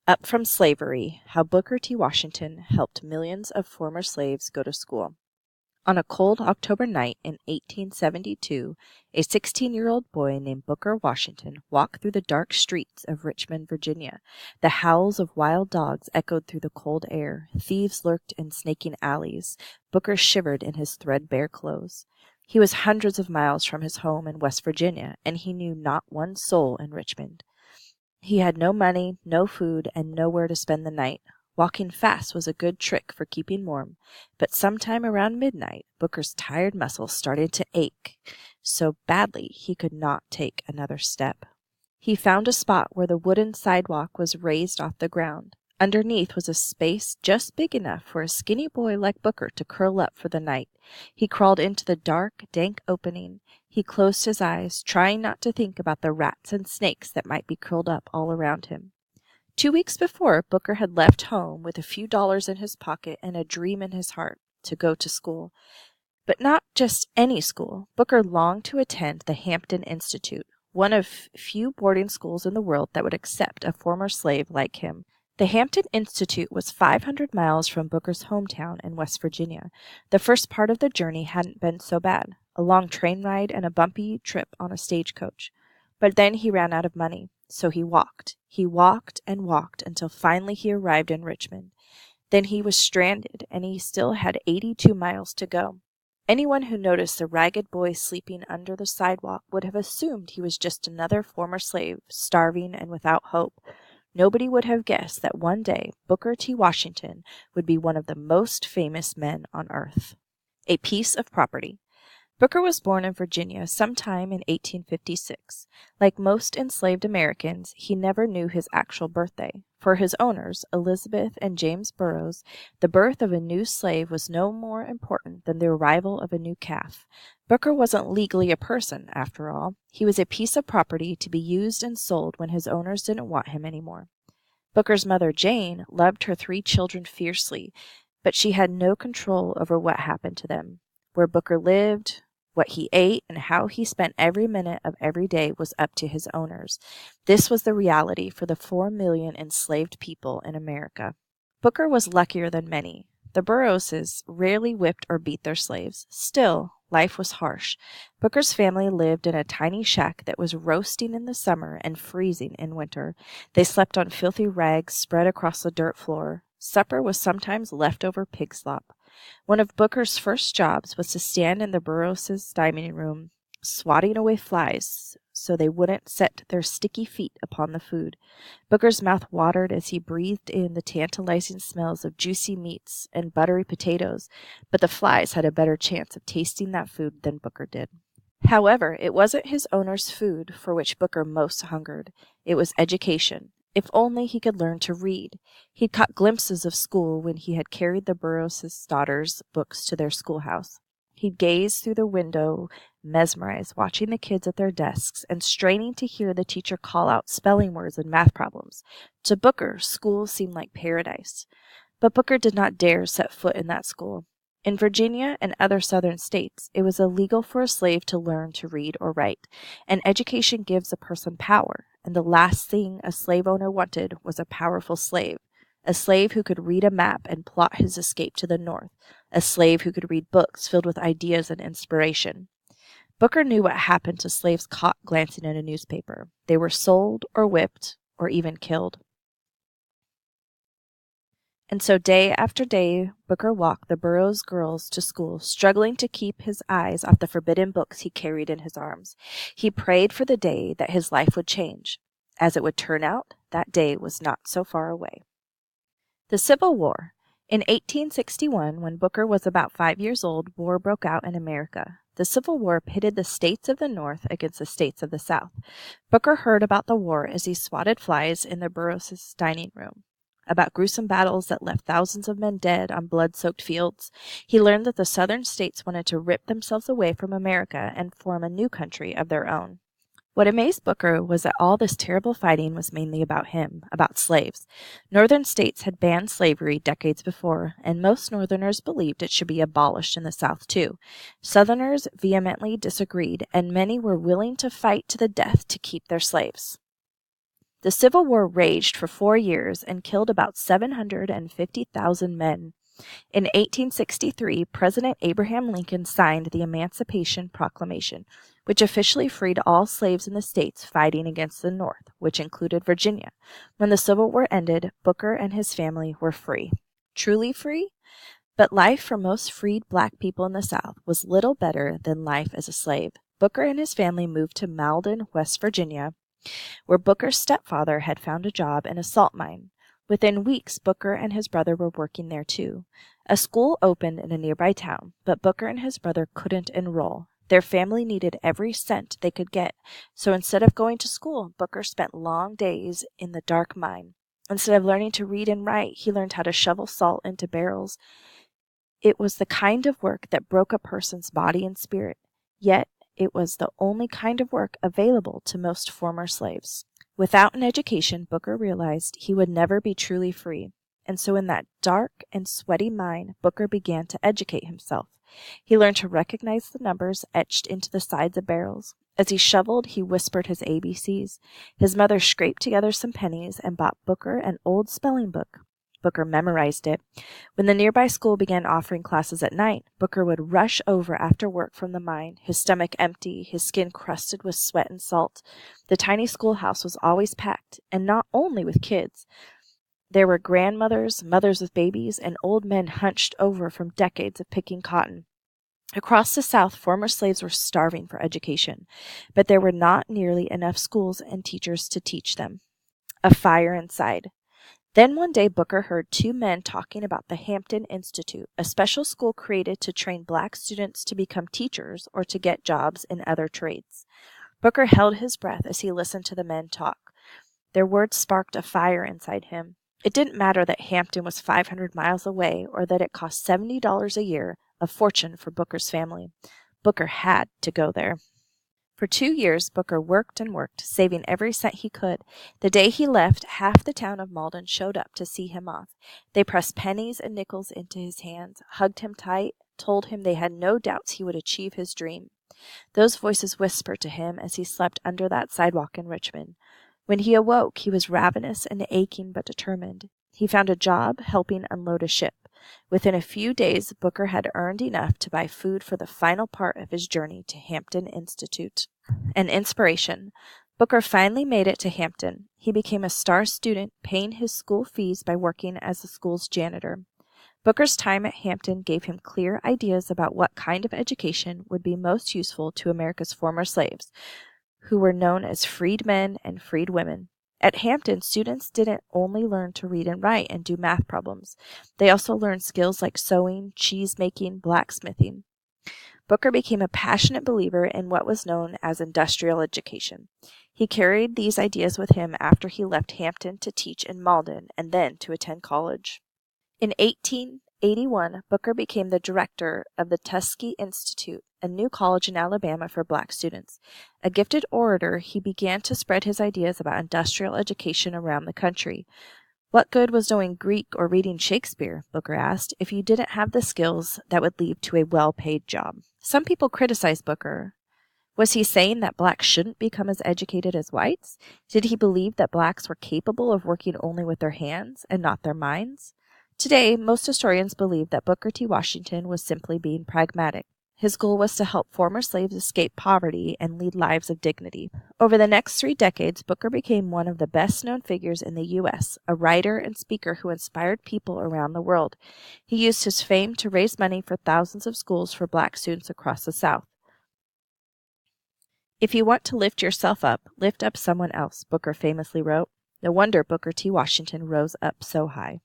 Up from Slavery: How Booker T. Washington Helped Millions of Former Slaves Go to School. On a cold October night in 1872, a 16-year-old boy named Booker Washington walked through the dark streets of Richmond, Virginia. The howls of wild dogs echoed through the cold air. Thieves lurked in snaking alleys. Booker shivered in his threadbare clothes. He was hundreds of miles from his home in West Virginia, and he knew not one soul in Richmond. He had no money, no food, and nowhere to spend the night. Walking fast was a good trick for keeping warm, but sometime around midnight, Booker's tired muscles started to ache so badly he could not take another step. He found a spot where the wooden sidewalk was raised off the ground. Underneath was a space just big enough for a skinny boy like Booker to curl up for the night. He crawled into the dark, dank opening. He closed his eyes, trying not to think about the rats and snakes that might be curled up all around him. 2 weeks before, Booker had left home with a few dollars in his pocket and a dream in his heart to go to school. But not just any school. Booker longed to attend the Hampton Institute, one of few boarding schools in the world that would accept a former slave like him. The Hampton Institute was 500 miles from Booker's hometown in West Virginia. The first part of the journey hadn't been so bad, a long train ride and a bumpy trip on a stagecoach. But then he ran out of money, so he walked. He walked and walked until finally he arrived in Richmond. Then he was stranded, and he still had 82 miles to go. Anyone who noticed the ragged boy sleeping under the sidewalk would have assumed he was just another former slave, starving and without hope. Nobody would have guessed that one day Booker T. Washington would be one of the most famous men on earth. A piece of property. Booker was born in Virginia sometime in 1856. Like most enslaved Americans, he never knew his actual birthday. For his owners, Elizabeth and James Burroughs, the birth of a new slave was no more important than the arrival of a new calf. Booker wasn't legally a person, after all. He was a piece of property to be used and sold when his owners didn't want him anymore. Booker's mother, Jane, loved her 3 children fiercely, but she had no control over what happened to them. Where Booker lived, what he ate, and how he spent every minute of every day was up to his owners. This was the reality for the 4 million enslaved people in America. Booker was luckier than many. The Burroughses rarely whipped or beat their slaves. Still, life was harsh. Booker's family lived in a tiny shack that was roasting in the summer and freezing in winter. They slept on filthy rags spread across the dirt floor. Supper was sometimes leftover pig slop. One of Booker's first jobs was to stand in the Burroughs' dining room, swatting away flies so they wouldn't set their sticky feet upon the food. Booker's mouth watered as he breathed in the tantalizing smells of juicy meats and buttery potatoes, but the flies had a better chance of tasting that food than Booker did. However, it wasn't his owner's food for which Booker most hungered. It was education. If only he could learn to read. He'd caught glimpses of school when he had carried the Burroughs' daughters' books to their schoolhouse. He'd gaze through the window, mesmerized, watching the kids at their desks and straining to hear the teacher call out spelling words and math problems. To Booker, school seemed like paradise. But Booker did not dare set foot in that school. In Virginia and other southern states, it was illegal for a slave to learn to read or write, and education gives a person power, and the last thing a slave owner wanted was a powerful slave, a slave who could read a map and plot his escape to the north, a slave who could read books filled with ideas and inspiration. Booker knew what happened to slaves caught glancing at a newspaper. They were sold or whipped or even killed. And so day after day, Booker walked the Burroughs girls to school, struggling to keep his eyes off the forbidden books he carried in his arms. He prayed for the day that his life would change. As it would turn out, that day was not so far away. The Civil War. In 1861, when Booker was about 5 years old, war broke out in America. The Civil War pitted the states of the North against the states of the South. Booker heard about the war as he swatted flies in the Burroughs' dining room, about gruesome battles that left thousands of men dead on blood-soaked fields. He learned that the southern states wanted to rip themselves away from America and form a new country of their own. What amazed Booker was that all this terrible fighting was mainly about him, about slaves. Northern states had banned slavery decades before, and most Northerners believed it should be abolished in the South too. Southerners vehemently disagreed, and many were willing to fight to the death to keep their slaves. The Civil War raged for 4 years and killed about 750,000 men. In 1863, President Abraham Lincoln signed the Emancipation Proclamation, which officially freed all slaves in the states fighting against the North, which included Virginia. When the Civil War ended, Booker and his family were free. Truly free? But life for most freed black people in the South was little better than life as a slave. Booker and his family moved to Malden, West Virginia, where Booker's stepfather had found a job in a salt mine. Within weeks, Booker and his brother were working there too. A school opened in a nearby town, but Booker and his brother couldn't enroll. Their family needed every cent they could get, so instead of going to school, Booker spent long days in the dark mine. Instead of learning to read and write, he learned how to shovel salt into barrels. It was the kind of work that broke a person's body and spirit, yet it was the only kind of work available to most former slaves. Without an education, Booker realized he would never be truly free, and so in that dark and sweaty mine, Booker began to educate himself. He learned to recognize the numbers etched into the sides of barrels. As he shoveled, he whispered his ABCs. His mother scraped together some pennies and bought Booker an old spelling book. Booker memorized it. When the nearby school began offering classes at night, Booker would rush over after work from the mine, his stomach empty, his skin crusted with sweat and salt. The tiny schoolhouse was always packed, and not only with kids. There were grandmothers, mothers with babies, and old men hunched over from decades of picking cotton. Across the South, former slaves were starving for education, but there were not nearly enough schools and teachers to teach them. A fire inside. Then one day Booker heard two men talking about the Hampton Institute, a special school created to train black students to become teachers or to get jobs in other trades. Booker held his breath as he listened to the men talk. Their words sparked a fire inside him. It didn't matter that Hampton was 500 miles away or that it cost $70 a year, a fortune for Booker's family. Booker had to go there. For 2 years, Booker worked and worked, saving every cent he could. The day he left, half the town of Malden showed up to see him off. They pressed pennies and nickels into his hands, hugged him tight, told him they had no doubts he would achieve his dream. Those voices whispered to him as he slept under that sidewalk in Richmond. When he awoke, he was ravenous and aching but determined. He found a job helping unload a ship. Within a few days, Booker had earned enough to buy food for the final part of his journey to Hampton Institute. An inspiration. Booker finally made it to Hampton. He became a star student, paying his school fees by working as the school's janitor. Booker's time at Hampton gave him clear ideas about what kind of education would be most useful to America's former slaves, who were known as freedmen and freedwomen. At Hampton, students didn't only learn to read and write and do math problems. They also learned skills like sewing, cheese making, blacksmithing. Booker became a passionate believer in what was known as industrial education. He carried these ideas with him after he left Hampton to teach in Malden and then to attend college. In 1881, Booker became the director of the Tuskegee Institute, a new college in Alabama for black students. A gifted orator, he began to spread his ideas about industrial education around the country. What good was knowing Greek or reading Shakespeare, Booker asked, if you didn't have the skills that would lead to a well-paid job? Some people criticized Booker. Was he saying that blacks shouldn't become as educated as whites? Did he believe that blacks were capable of working only with their hands and not their minds? Today, most historians believe that Booker T. Washington was simply being pragmatic. His goal was to help former slaves escape poverty and lead lives of dignity. Over the next 3 decades, Booker became one of the best-known figures in the U.S., a writer and speaker who inspired people around the world. He used his fame to raise money for thousands of schools for black students across the South. "If you want to lift yourself up, lift up someone else," Booker famously wrote. No wonder Booker T. Washington rose up so high.